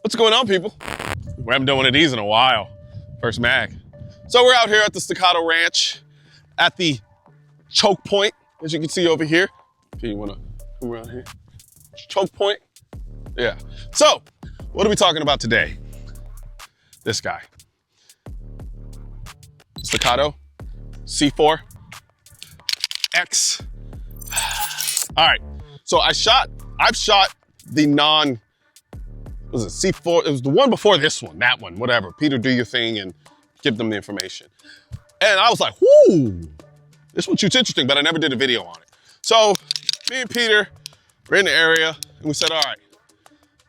What's going on, people? We haven't done one of these in a while. First mag. So we're out here at the Staccato Ranch at the choke point, as you can see over here. If you wanna come around here. Choke point. Yeah. So, what are we talking about today? This guy. Staccato C4X. All right. So I've shot the was it C4? It was the one before this one, that one, whatever. Peter, do your thing and give them the information. And I was like, whoo, this one shoots interesting, but I never did a video on it. So me and Peter were in the area and we said, all right,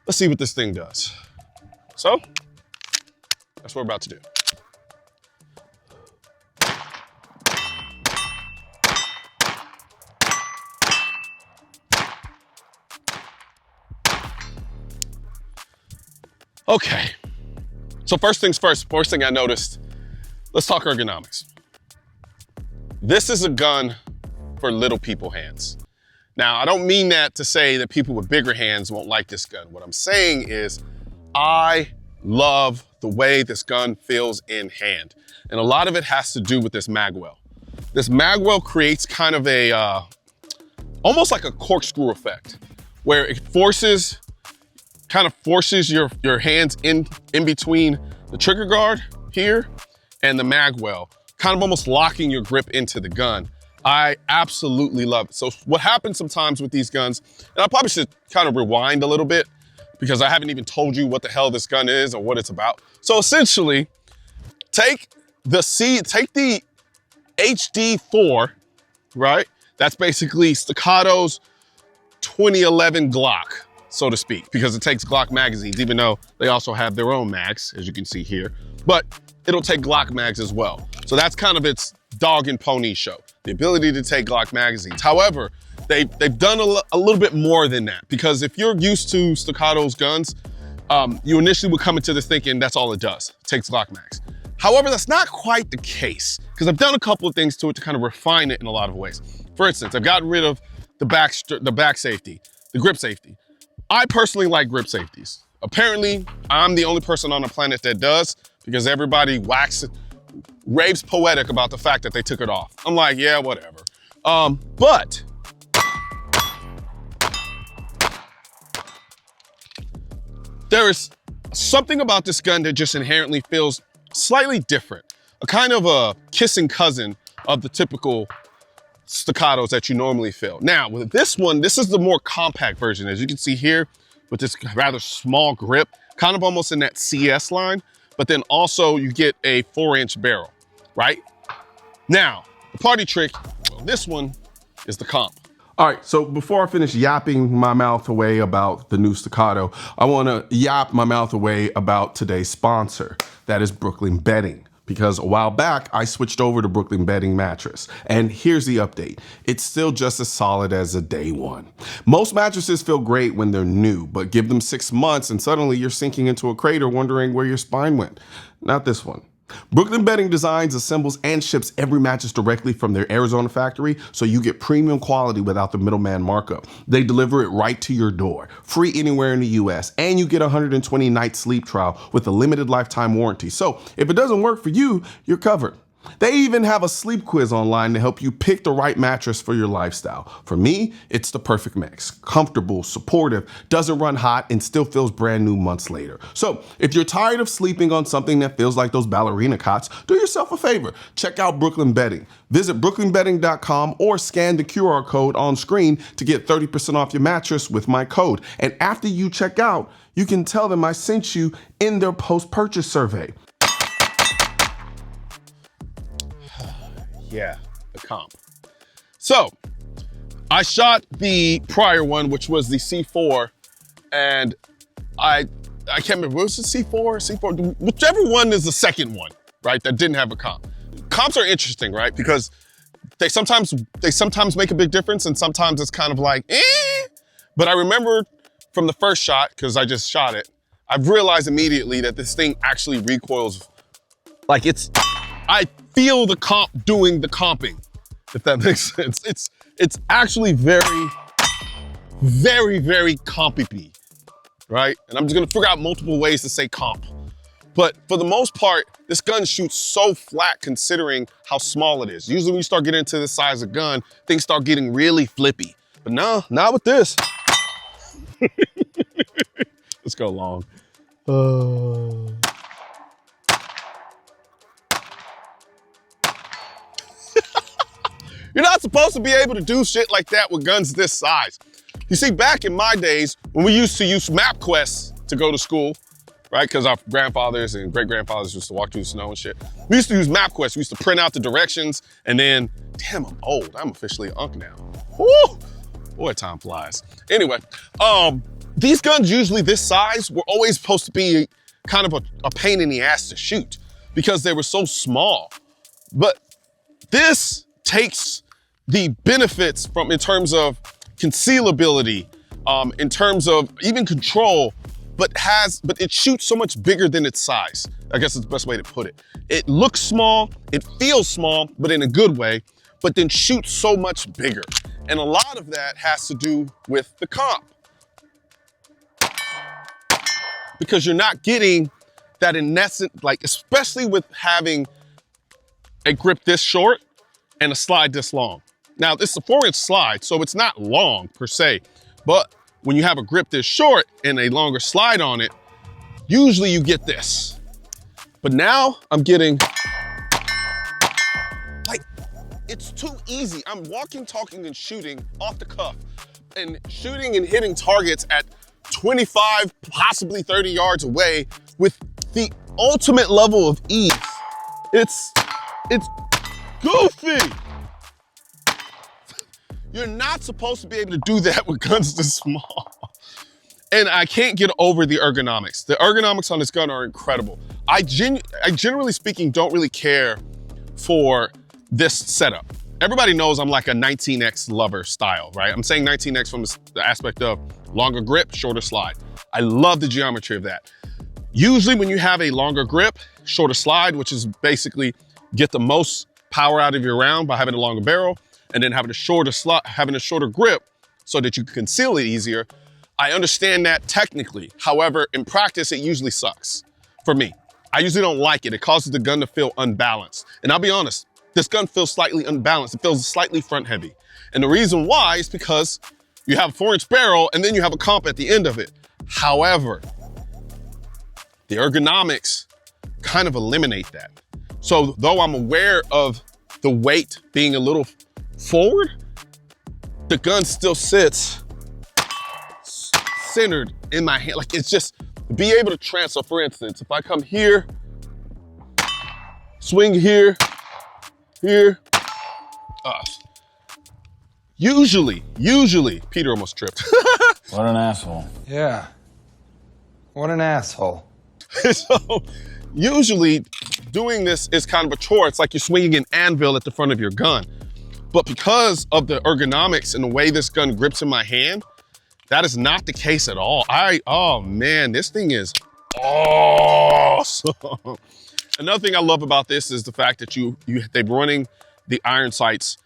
let's see what this thing does. So that's what we're about to do. Okay, so first things first thing I noticed, let's talk ergonomics. This is a gun for little people hands. Now, I don't mean that to say that people with bigger hands won't like this gun. What I'm saying is I love the way this gun feels in hand. And a lot of it has to do with this magwell. This magwell creates kind of a, almost like a corkscrew effect, where it kind of forces your hands in between the trigger guard here and the magwell, kind of almost locking your grip into the gun. I absolutely love it. So what happens sometimes with these guns, and I probably should kind of rewind a little bit because I haven't even told you what the hell this gun is or what it's about. So essentially, take the HD4, right? That's basically Staccato's 2011 Glock, so to speak, because it takes Glock magazines, even though they also have their own mags, as you can see here, but it'll take Glock mags as well. So that's kind of its dog and pony show, the ability to take Glock magazines. However, they've done a little bit more than that, because if you're used to Staccato's guns, you initially would come into this thinking that's all it does, takes Glock mags. However, that's not quite the case, because I've done a couple of things to it to kind of refine it in a lot of ways. For instance, I've gotten rid of the back safety, the grip safety. I personally like grip safeties. Apparently, I'm the only person on the planet that does, because everybody raves poetic about the fact that they took it off. I'm like, yeah, whatever. But there is something about this gun that just inherently feels slightly different, a kind of a kissing cousin of the typical Staccatos that you normally feel. Now, with this one, this is the more compact version. As you can see here, with this rather small grip, kind of almost in that CS line, but then also you get a 4-inch barrel, right? Now, the party trick on this one is the comp. All right, so before I finish yapping my mouth away about the new Staccato, I wanna yap my mouth away about today's sponsor, that is Brooklyn Bedding. Because a while back, I switched over to Brooklyn Bedding mattress. And here's the update. It's still just as solid as a day one. Most mattresses feel great when they're new, but give them 6 months and suddenly you're sinking into a crater wondering where your spine went. Not this one. Brooklyn Bedding designs, assembles, and ships every mattress directly from their Arizona factory, so you get premium quality without the middleman markup. They deliver it right to your door, free anywhere in the US, and you get a 120-night sleep trial with a limited lifetime warranty. So if it doesn't work for you, you're covered. They even have a sleep quiz online to help you pick the right mattress for your lifestyle. For me, it's the perfect mix. Comfortable, supportive, doesn't run hot, and still feels brand new months later. So if you're tired of sleeping on something that feels like those ballerina cots, do yourself a favor. Check out Brooklyn Bedding. Visit brooklynbedding.com or scan the QR code on screen to get 30% off your mattress with my code. And after you check out, you can tell them I sent you in their post-purchase survey. Yeah, the comp. So I shot the prior one, which was the C4, and I can't remember, what was the C4, whichever one is the second one, right, that didn't have a comp. Comps are interesting, right, because they sometimes make a big difference, and sometimes it's kind of like, eh. But I remember from the first shot, because I just shot it, I've realized immediately that this thing actually recoils like I feel the comp doing the comping, if that makes sense. It's actually very, very, very compy. right? And I'm just gonna figure out multiple ways to say comp. But for the most part, this gun shoots so flat considering how small it is. Usually when you start getting into this size of gun, things start getting really flippy. But no, not with this. Let's go long. You're not supposed to be able to do shit like that with guns this size. You see, back in my days, when we used to use MapQuest to go to school, right? Because our grandfathers and great-grandfathers used to walk through the snow and shit. We used to use MapQuest. We used to print out the directions and then, damn, I'm old. I'm officially an unk now. Woo! Boy, time flies. Anyway, these guns usually this size were always supposed to be kind of a pain in the ass to shoot because they were so small. But this takes the benefits from in terms of concealability, in terms of even control, but it shoots so much bigger than its size. I guess it's the best way to put it. It looks small, it feels small, but in a good way, but then shoots so much bigger. And a lot of that has to do with the comp. Because you're not getting that in essence, like especially with having a grip this short and a slide this long. Now, this is a 4-inch slide, so it's not long per se, but when you have a grip this short and a longer slide on it, usually you get this. But now I'm getting, like, it's too easy. I'm walking, talking, and shooting off the cuff and shooting and hitting targets at 25, possibly 30 yards away with the ultimate level of ease. It's goofy. You're not supposed to be able to do that with guns this small. And I can't get over the ergonomics. The ergonomics on this gun are incredible. I generally speaking don't really care for this setup. Everybody knows I'm like a 19X lover style, right? I'm saying 19X from the aspect of longer grip, shorter slide. I love the geometry of that. Usually when you have a longer grip, shorter slide, which is basically get the most power out of your round by having a longer barrel, and then having a shorter grip so that you can conceal it easier. I understand that technically. However, in practice, it usually sucks for me. I usually don't like it. It causes the gun to feel unbalanced. And I'll be honest, this gun feels slightly unbalanced. It feels slightly front heavy. And the reason why is because you have a 4-inch barrel and then you have a comp at the end of it. However, the ergonomics kind of eliminate that. So though I'm aware of the weight being a little forward, the gun still sits centered in my hand. Like it's just be able to transfer. For instance, if I come here, swing here, usually, Peter almost tripped. What an asshole. Yeah. What an asshole. So usually doing this is kind of a chore. It's like you're swinging an anvil at the front of your gun. But because of the ergonomics and the way this gun grips in my hand, that is not the case at all. Oh man, this thing is awesome. Another thing I love about this is the fact that they're running the iron sights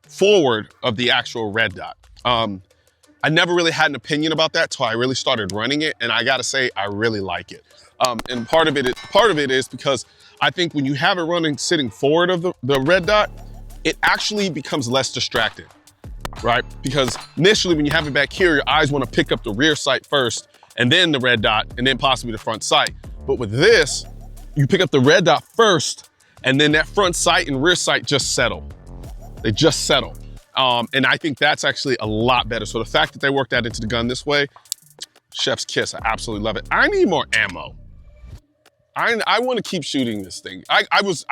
forward of the actual red dot. I never really had an opinion about that till I really started running it, and I gotta say, I really like it. And part of it is because I think when you have it running sitting forward of the red dot, it actually becomes less distracting, right? Because initially when you have it back here, your eyes wanna pick up the rear sight first, and then the red dot, and then possibly the front sight. But with this, you pick up the red dot first, and then that front sight and rear sight just settle. They just settle. And I think that's actually a lot better. So the fact that they worked that into the gun this way, chef's kiss, I absolutely love it. I need more ammo. I want to keep shooting this thing. I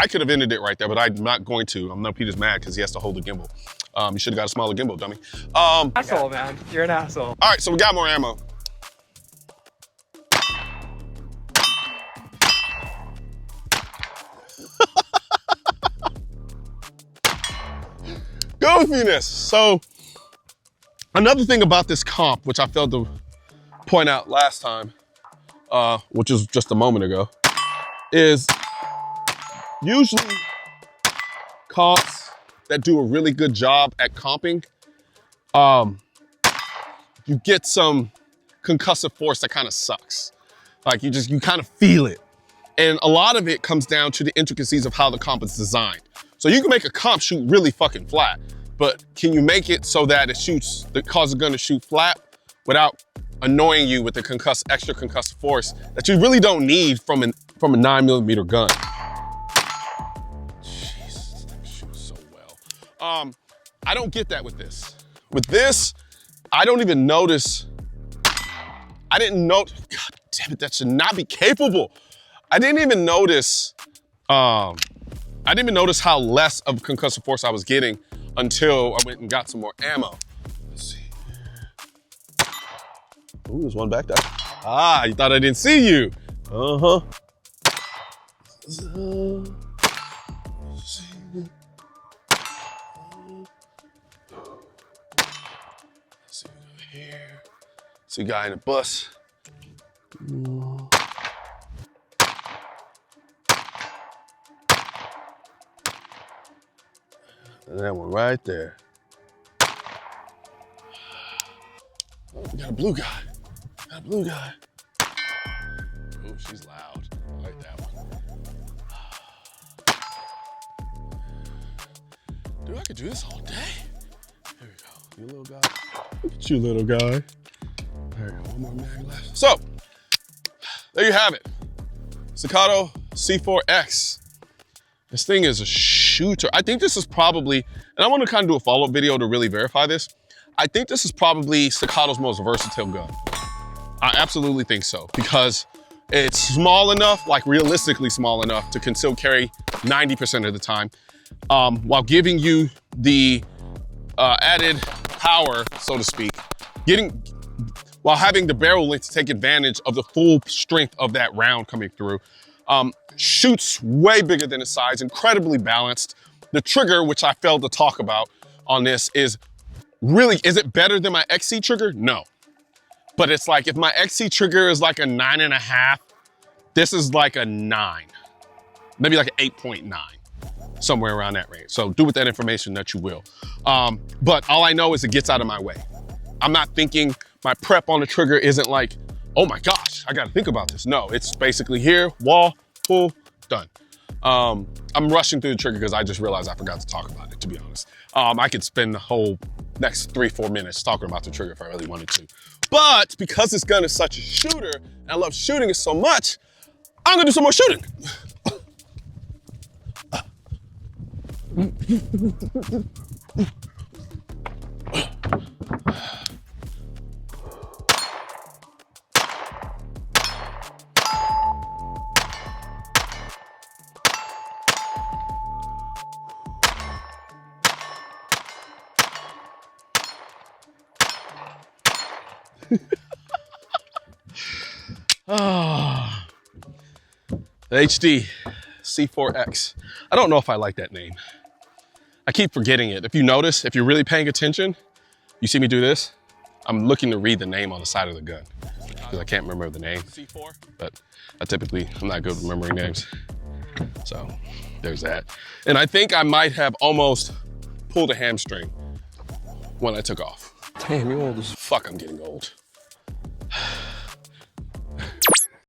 could have ended it right there, but I'm not going to. I know Peter's mad because he has to hold the gimbal. You should have got a smaller gimbal, dummy. Asshole, man. You're an asshole. All right, so we got more ammo. Goofiness. So another thing about this comp, which I failed to point out last time, which was just a moment ago, is usually comps that do a really good job at comping, you get some concussive force that kind of sucks. Like you kind of feel it. And a lot of it comes down to the intricacies of how the comp is designed. So you can make a comp shoot really fucking flat, but can you make it so that it causes the gun to shoot flat without annoying you with the extra concussive force that you really don't need from a 9mm gun? Jesus, that shoots so well. I don't get that with this. With this, I don't even notice. I didn't note. God damn it, that should not be capable. I didn't even notice. I didn't even notice how less of concussive force I was getting until I went and got some more ammo. Let's see. Ooh, there's one back there. Ah, you thought I didn't see you. Uh-huh. Let's see. Over here. See a guy in a bus. And that one right there. Oh, we got a blue guy. Got a blue guy. Oh, she's loud. I like that one. Dude, I could do this all day. There we go. You little guy. Look at you, little guy. There we go. One more mag left. So, there you have it. Staccato C4X. This thing is a shooter. I think this is probably, and I want to kind of do a follow-up video to really verify this. I think this is probably Staccato's most versatile gun. I absolutely think so, because it's small enough, like realistically small enough to conceal carry 90% of the time, while giving you the added power, so to speak, while having the barrel length to take advantage of the full strength of that round coming through. Shoots way bigger than its size, incredibly balanced. The trigger, which I failed to talk about on this, is it better than my XC trigger? No. But it's like, if my XC trigger is like a 9.5, this is like a 9. Maybe like an 8.9, somewhere around that range. So do with that information that you will. But all I know is it gets out of my way. I'm not thinking, my prep on the trigger isn't like, oh my gosh, I gotta think about this. No, it's basically here, wall, pull, done. I'm rushing through the trigger because I just realized I forgot to talk about it, to be honest. I could spend the whole next 3-4 minutes talking about the trigger if I really wanted to. But because this gun is such a shooter, and I love shooting it so much, I'm gonna do some more shooting. The HD C4X. I don't know if I like that name. I keep forgetting it. If you notice, if you're really paying attention, you see me do this, I'm looking to read the name on the side of the gun because I can't remember the name. C4. But I'm not good at remembering names. So there's that. And I think I might have almost pulled a hamstring when I took off. Damn, you're old as fuck. I'm getting old.